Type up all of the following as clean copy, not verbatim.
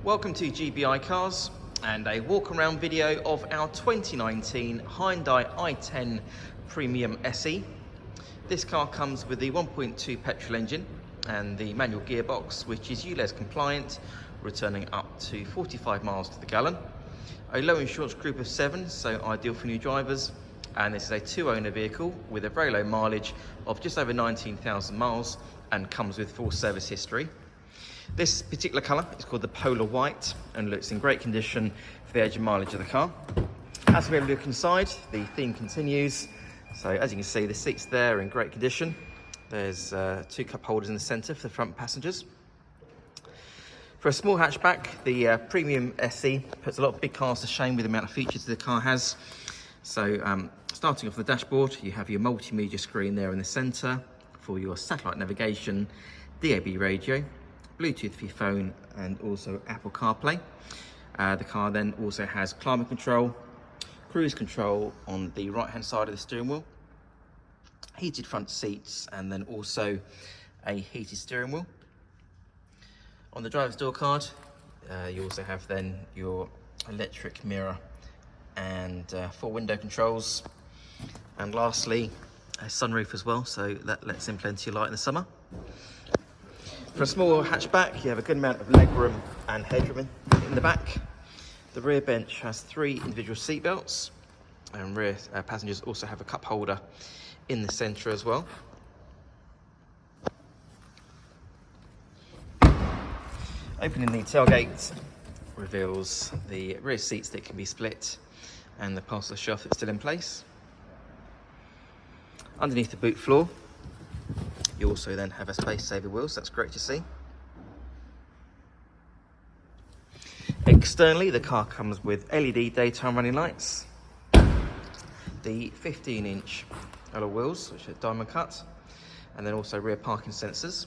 Welcome to GBI Cars and a walk around video of our 2019 Hyundai i10 Premium SE. This car comes with the 1.2 petrol engine and the manual gearbox, which is ULEZ compliant, returning up to 45 miles to the gallon. A low insurance group of 7, so ideal for new drivers. And this is a 2-owner vehicle with a very low mileage of just over 19,000 miles and comes with full service history. This particular colour is called the Polar White and looks in great condition for the age and mileage of the car. As we have a look inside, the theme continues. So as you can see, the seats there are in great condition. There's 2 cup holders in the centre for the front passengers. For a small hatchback, the Premium SE puts a lot of big cars to shame with the amount of features the car has. So starting off the dashboard, you have your multimedia screen there in the centre for your satellite navigation, DAB radio, Bluetooth for your phone, and also Apple Carplay. The car then also has climate control, cruise control on the right hand side of the steering wheel, heated front seats, and then also a heated steering wheel. On the driver's door card, you also have then your electric mirror and 4 window controls, and lastly a sunroof as well, so that lets in plenty of light in the summer. For a small hatchback, you have a good amount of legroom and headroom in the back. The rear bench has 3 individual seat belts, and rear passengers also have a cup holder in the centre as well. Opening the tailgate reveals the rear seats that can be split and the parcel shelf that's still in place. Underneath the boot floor, you also then have a space saver wheel, so that's great to see. Externally, the car comes with LED daytime running lights, the 15-inch alloy wheels, which are diamond cut, and then also rear parking sensors.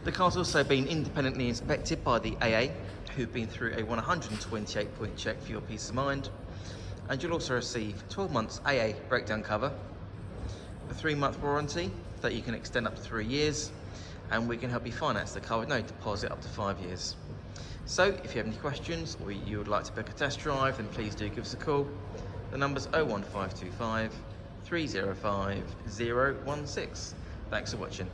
The car's also been independently inspected by the AA, who've been through a 128-point check for your peace of mind. And you'll also receive 12 months AA breakdown cover, a 3-month warranty that you can extend up to 3 years, and we can help you finance the car with no deposit up to 5 years. So if you have any questions or you would like to book a test drive, then please do give us a call. The number's 01525 305 016. Thanks for watching.